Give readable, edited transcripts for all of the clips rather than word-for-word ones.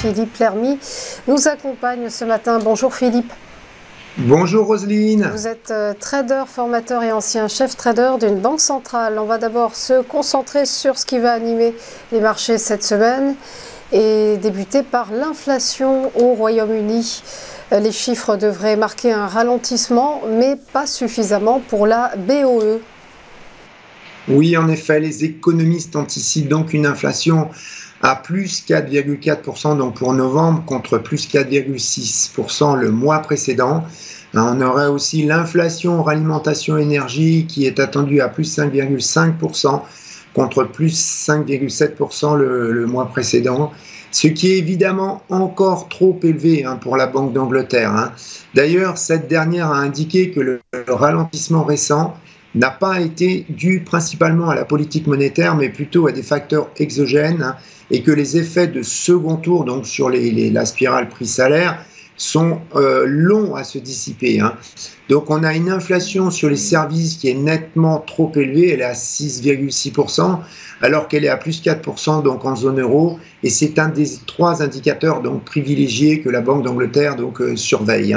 Philippe Lermy nous accompagne ce matin. Bonjour Philippe. Bonjour Roselyne. Vous êtes trader, formateur et ancien chef trader d'une banque centrale. On va d'abord se concentrer sur ce qui va animer les marchés cette semaine et débuter par l'inflation au Royaume-Uni. Les chiffres devraient marquer un ralentissement, mais pas suffisamment pour la BOE. Oui, en effet, les économistes anticipent donc une inflation à plus 4,4% donc pour novembre contre plus 4,6% le mois précédent. On aurait aussi l'inflation alimentation énergie qui est attendue à plus 5,5% contre plus 5,7% le mois précédent, ce qui est évidemment encore trop élevé pour la Banque d'Angleterre. D'ailleurs, cette dernière a indiqué que le ralentissement récent n'a pas été dû principalement à la politique monétaire, mais plutôt à des facteurs exogènes, et que les effets de second tour, donc sur la spirale prix-salaire, sont longs à se dissiper. Donc on a une inflation sur les services qui est nettement trop élevée, elle est à 6,6%, alors qu'elle est à plus 4% donc en zone euro, et c'est un des trois indicateurs donc privilégiés que la Banque d'Angleterre surveille.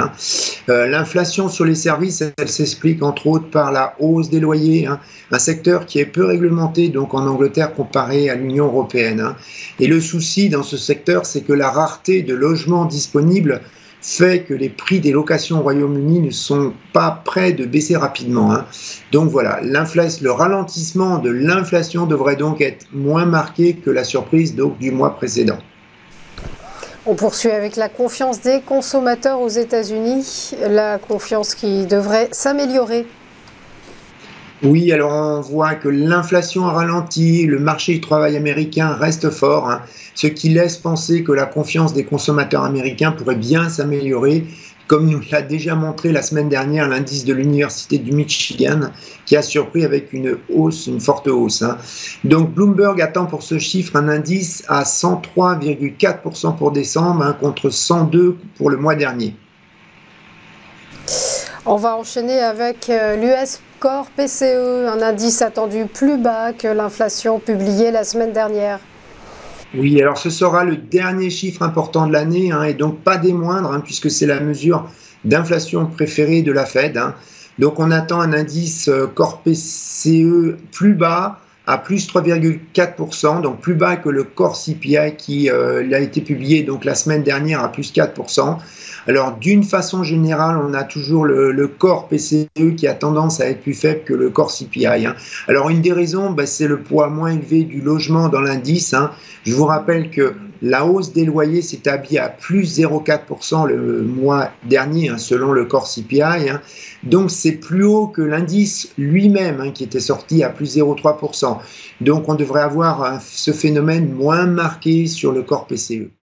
L'inflation sur les services, elle s'explique entre autres par la hausse des loyers, un secteur qui est peu réglementé donc en Angleterre comparé à l'Union européenne. Et le souci dans ce secteur, c'est que la rareté de logements disponibles fait que les prix des locations au Royaume-Uni ne sont pas prêts de baisser rapidement. Donc voilà, le ralentissement de l'inflation devrait donc être moins marqué que la surprise donc du mois précédent. On poursuit avec la confiance des consommateurs aux États-Unis, la confiance qui devrait s'améliorer. Oui, alors on voit que l'inflation a ralenti, le marché du travail américain reste fort, ce qui laisse penser que la confiance des consommateurs américains pourrait bien s'améliorer, comme nous l'a déjà montré la semaine dernière l'indice de l'Université du Michigan, qui a surpris avec une forte hausse. Donc Bloomberg attend pour ce chiffre un indice à 103,4% pour décembre, contre 102 pour le mois dernier. On va enchaîner avec l'US Core PCE, un indice attendu plus bas que l'inflation publiée la semaine dernière. Oui, alors ce sera le dernier chiffre important de l'année, et donc pas des moindres, puisque c'est la mesure d'inflation préférée de la Fed. Donc on attend un indice Core PCE plus bas, à plus 3,4%, donc plus bas que le Core CPI qui a été publié donc la semaine dernière à plus 4%. Alors d'une façon générale, on a toujours le Core PCE qui a tendance à être plus faible que le Core CPI. Alors une des raisons, c'est le poids moins élevé du logement dans l'indice. Je vous rappelle que la hausse des loyers s'établit à plus 0,4% le mois dernier, selon le Core CPI. Donc c'est plus haut que l'indice lui-même, qui était sorti à plus 0,3%. Donc on devrait avoir ce phénomène moins marqué sur le Core PCE.